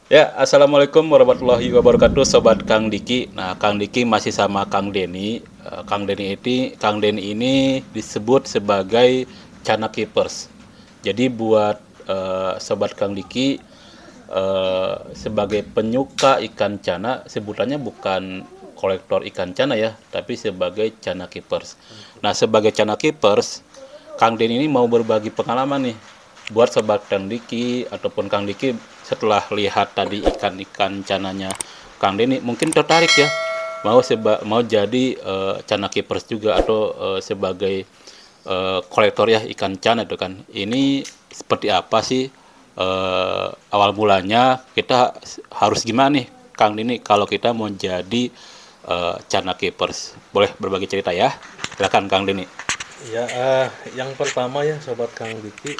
Ya, assalamualaikum warahmatullahi wabarakatuh, sobat Kang Diki. Nah, Kang Diki masih sama Kang Deni. Kang Deni ini disebut sebagai Cana Keepers. Jadi buat sobat Kang Diki, sebagai penyuka ikan cana, sebutannya bukan kolektor ikan cana ya, tapi sebagai Cana Keepers. Nah, sebagai Cana Keepers, Kang Deni ini mau berbagi pengalaman nih buat sobat Kang Diki ataupun Kang Diki setelah lihat tadi ikan-ikan cananya Kang Deni mungkin tertarik ya mau jadi cana keepers juga atau sebagai kolektor ya ikan cana itu kan. Ini seperti apa sih awal mulanya kita harus gimana nih Kang Deni kalau kita mau jadi cana keepers? Boleh berbagi cerita ya? Silakan Kang Deni. Ya, yang pertama ya Sobat Kang Diki,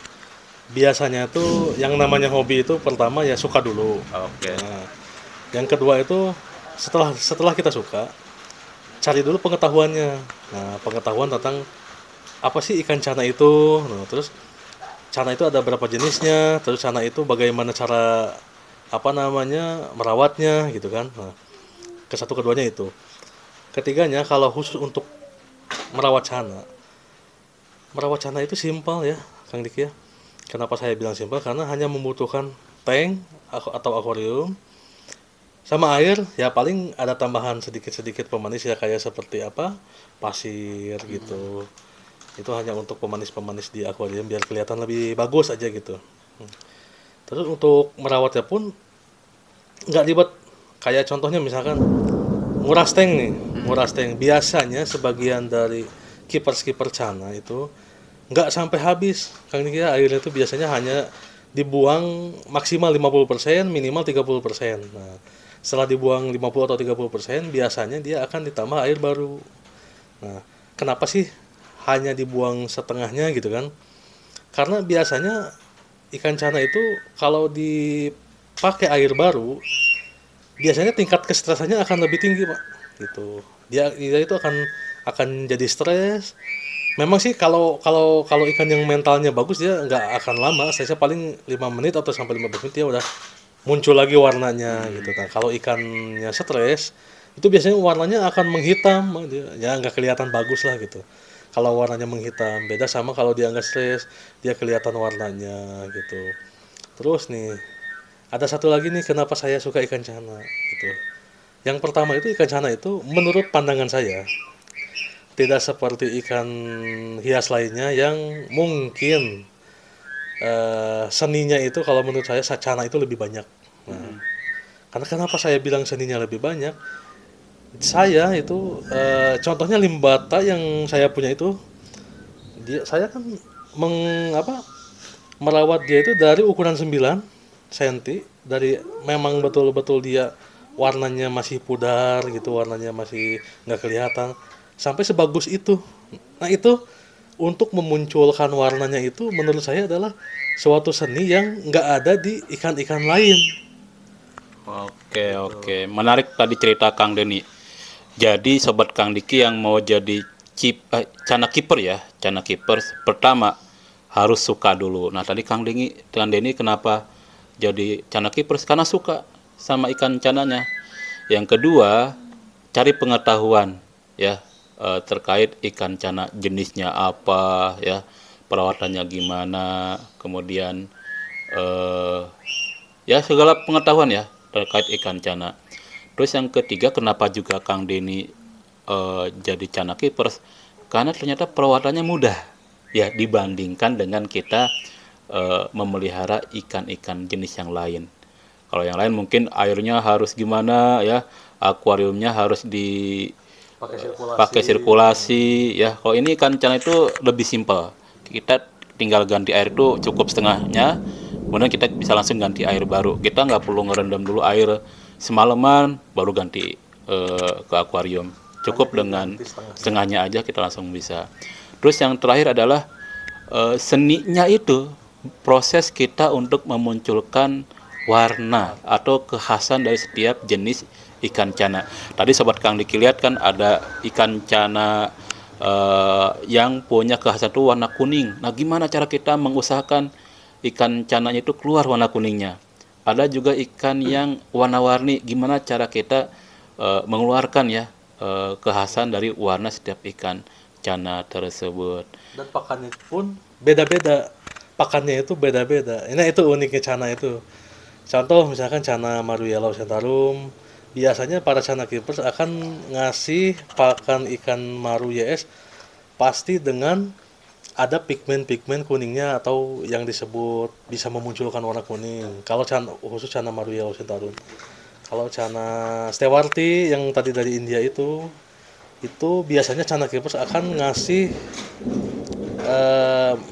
biasanya tuh yang namanya hobi itu pertama ya suka dulu. Oke. Nah, yang kedua itu setelah setelah kita suka, cari dulu pengetahuannya. Nah, pengetahuan tentang apa sih ikan cana itu. Nah, terus cana itu ada berapa jenisnya, terus cana itu bagaimana cara apa namanya merawatnya gitu kan. Nah, ke satu keduanya itu. Ketiganya kalau khusus untuk merawat cana, merawat cana itu simpel ya, Kang Diki ya. Kenapa saya bilang simpel? Karena hanya membutuhkan tank atau akuarium sama air, ya paling ada tambahan sedikit-sedikit pemanis ya kayak seperti apa? Pasir gitu. Itu hanya untuk pemanis-pemanis di akuarium biar kelihatan lebih bagus aja gitu. Terus untuk merawatnya pun nggak ribet. Kayak contohnya misalkan nguras tank nih, nguras tank. Biasanya sebagian dari kiper-kiper cana itu nggak sampai habis. Kang Diki, airnya itu biasanya hanya dibuang maksimal 50%, minimal 30%. Nah, setelah dibuang 50 atau 30%, biasanya dia akan ditambah air baru. Nah, kenapa sih hanya dibuang setengahnya gitu kan? Karena biasanya ikan cana itu kalau dipakai air baru, biasanya tingkat kestresannya akan lebih tinggi, Pak. Gitu. Dia itu akan jadi stres. Memang sih kalau kalau kalau ikan yang mentalnya bagus dia nggak akan lama, saya paling 5 menit atau sampai 15 menit dia udah muncul lagi warnanya gitu kan. Kalau ikannya stres, itu biasanya warnanya akan menghitam, ya nggak kelihatan bagus lah gitu. Kalau warnanya menghitam, beda sama kalau dia nggak stres, dia kelihatan warnanya gitu. Terus nih, ada satu lagi nih kenapa saya suka ikan cana gitu. Yang pertama itu ikan cana itu menurut pandangan saya tidak seperti ikan hias lainnya yang mungkin seninya itu kalau menurut saya sacana itu lebih banyak. Nah, karena kenapa saya bilang seninya lebih banyak? Saya itu contohnya limbata yang saya punya itu saya kan meng apa merawat dia itu dari ukuran 9 cm, dari memang betul-betul dia warnanya masih pudar gitu, warnanya masih nggak kelihatan sampai sebagus itu. Nah, itu untuk memunculkan warnanya itu menurut saya adalah suatu seni yang nggak ada di ikan-ikan lain Oke, gitu. oke. Menarik tadi cerita Kang Deni. Jadi sobat Kang Diki yang mau jadi cana kiper ya, cana kiper pertama harus suka dulu. Nah, tadi Kang Deni kenapa jadi cana kiper? Karena suka sama ikan cananya. Yang kedua, cari pengetahuan ya terkait ikan cana jenisnya apa ya, perawatannya gimana, kemudian eh, ya segala pengetahuan ya terkait ikan cana. Terus yang ketiga kenapa juga Kang Deni jadi cana keepers? Karena ternyata perawatannya mudah ya dibandingkan dengan kita memelihara ikan-ikan jenis yang lain. Kalau yang lain mungkin airnya harus gimana ya, akuariumnya harus Pakai sirkulasi. pakai sirkulasi ya. Kalau ini ikan cana itu lebih simpel. Kita tinggal ganti air itu cukup setengahnya, kemudian kita bisa langsung ganti air baru. Kita nggak perlu ngerendam dulu air semalaman baru ganti ke akuarium. Hanya Cukup dengan diganti setengahnya. setengahnya aja kita langsung bisa. Terus yang terakhir adalah seninya itu proses kita untuk memunculkan warna atau kekhasan dari setiap jenis ikan cana. Tadi sobat Kang Diki lihat kan ada ikan cana yang punya kekhasan itu warna kuning. Nah, gimana cara kita mengusahakan ikan cananya itu keluar warna kuningnya? ada juga ikan yang warna-warni. Gimana cara kita mengeluarkan ya kekhasan dari warna setiap ikan cana tersebut. Dan pakannya pun beda-beda. Pakannya itu beda-beda. Ini itu uniknya cana itu. Contoh misalkan cana Maru Yellow Sentarum, biasanya para cana keepers akan ngasih pakan ikan Maru YS pasti dengan ada pigmen-pigmen kuningnya atau yang disebut bisa memunculkan warna kuning. Kalau cana, khusus cana Maru Yellow Sentarum. Kalau cana Stewarti yang tadi dari India itu biasanya cana keepers akan ngasih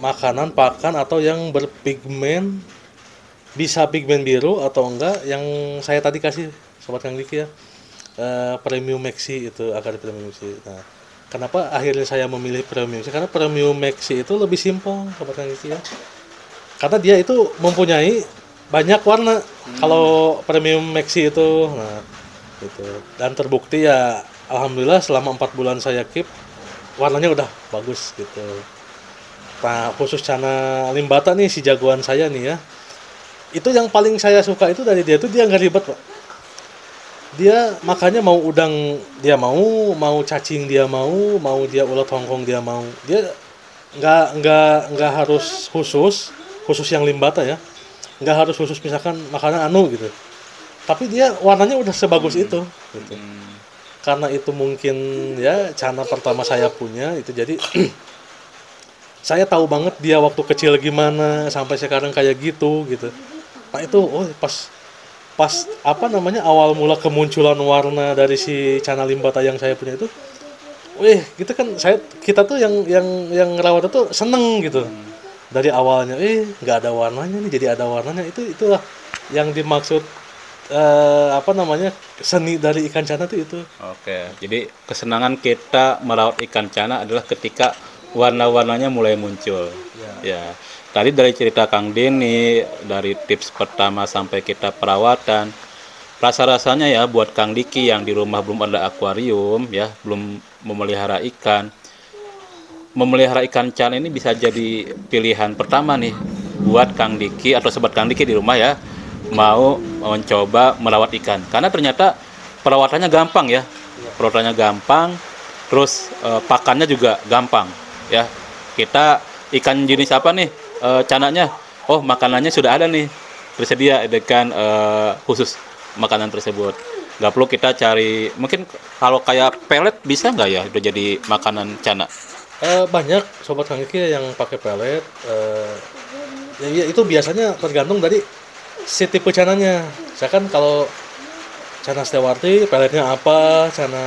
makanan pakan atau yang berpigmen, bisa pigmen biru atau enggak yang saya tadi kasih sobat Kang Diki ya, Premium Maxi itu akar Premium Maxi. Nah, kenapa akhirnya saya memilih Premium Maxi? Karena Premium Maxi itu lebih simpel sobat Kang Diki ya, karena dia itu mempunyai banyak warna. Kalau Premium Maxi itu, nah gitu, dan terbukti ya alhamdulillah selama 4 bulan saya keep warnanya udah bagus gitu. Nah, khusus cana limbata nih si jagoan saya nih ya. Itu yang paling saya suka itu dari dia, itu dia nggak ribet, Pak. Dia makannya mau udang dia mau cacing dia mau dia ulat Hongkong dia mau. Dia nggak harus khusus yang limbata ya. Nggak harus khusus misalkan makanan anu gitu. Tapi dia warnanya udah sebagus itu gitu. Karena itu mungkin ya cana pertama saya punya itu, jadi saya tahu banget dia waktu kecil gimana sampai sekarang kayak gitu. Nah itu pas apa namanya awal mula kemunculan warna dari si cana limbata yang saya punya itu, gitu kan kita tuh yang ngerawat itu seneng gitu. Dari awalnya nggak ada warnanya nih jadi ada warnanya, itulah yang dimaksud apa namanya seni dari ikan cana itu. Oke, jadi kesenangan kita merawat ikan cana adalah ketika warna-warnanya mulai muncul. Ya. Tadi dari cerita Kang Denny, dari tips pertama sampai kita perawatan, rasa-rasanya ya buat Kang Diki yang di rumah belum ada akuarium ya, belum memelihara ikan. Memelihara ikan cana ini bisa jadi pilihan pertama nih buat Kang Diki atau sobat Kang Diki di rumah ya, mau mencoba merawat ikan. Karena ternyata perawatannya gampang ya. Perawatannya gampang, terus pakannya juga gampang ya. Kita ikan jenis apa nih cananya? Oh, makanannya sudah ada nih tersedia dengan khusus makanan tersebut. Nggak perlu kita cari, mungkin kalau kayak pelet bisa nggak ya udah jadi makanan cana? Banyak sobat Kang Diki yang pakai pelet. Ya, itu biasanya tergantung dari si tipe cananya. Misalkan kalau cana Stewarti peletnya apa, cana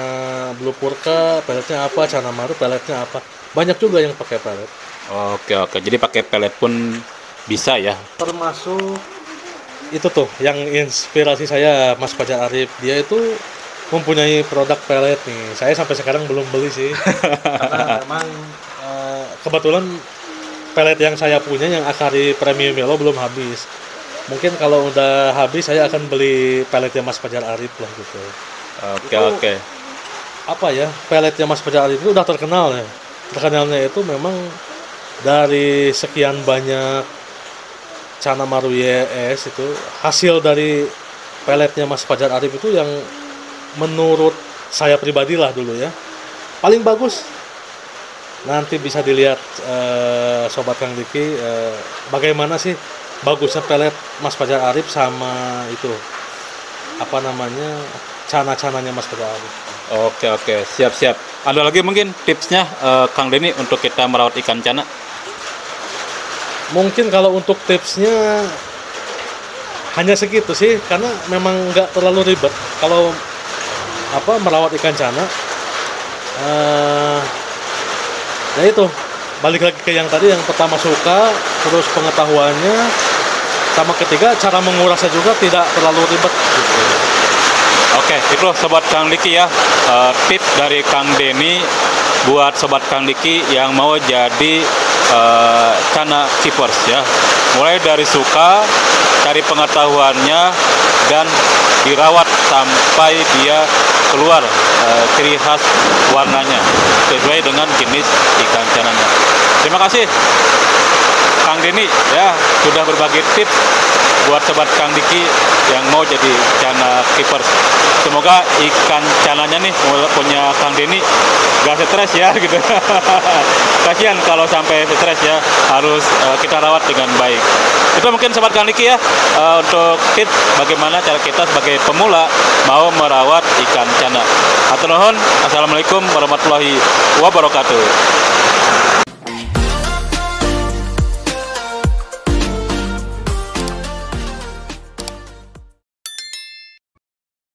Blue Purka peletnya apa, cana Maru peletnya apa. Banyak juga yang pakai pelet. Oke. Jadi pakai pelet pun bisa ya. Termasuk itu tuh yang inspirasi saya Mas Fajar Arif. Dia itu mempunyai produk pelet nih. Saya sampai sekarang belum beli sih. Karena memang kebetulan pelet yang saya punya yang Akari Premium Yellow belum habis. Mungkin kalau udah habis saya akan beli peletnya Mas Fajar Arif lah gitu. Oke. Apa ya, peletnya Mas Fajar Arif itu udah terkenal ya. Terkenalnya itu memang dari sekian banyak cana Maru YS itu, hasil dari peletnya Mas Fajar Arif itu yang menurut saya pribadi lah dulu ya paling bagus. Nanti bisa dilihat sobat Kang Diki bagaimana sih bagusnya pelet Mas Fajar Arif sama itu apa namanya cana-cananya Mas Fajar Arif. Oke, siap. Ada lagi mungkin tipsnya Kang Denny untuk kita merawat ikan cana? Mungkin kalau untuk tipsnya hanya segitu sih, karena memang nggak terlalu ribet kalau merawat ikan cana. Ya itu balik lagi ke yang tadi, yang pertama suka, terus pengetahuannya, sama ketiga cara mengurasnya juga tidak terlalu ribet gitu. Oke, itu sobat Kang Diki ya, tips dari Kang Denny buat sobat Kang Diki yang mau jadi cana keepers ya. Mulai dari suka, cari pengetahuannya, dan dirawat sampai dia keluar ciri khas warnanya sesuai dengan jenis ikan cananya. Terima kasih Kang Denny ya sudah berbagi tips buat sobat Kang Diki yang mau jadi cana keeper. Semoga ikan cananya nih punya Kang Denny gak stres ya gitu. Kasihan kalau sampai stres ya, harus kita rawat dengan baik. Itu mungkin sobat Kang Diki ya, untuk tips bagaimana cara kita sebagai pemula mau merawat ikan cana. Hatur nuhun. Assalamualaikum warahmatullahi wabarakatuh.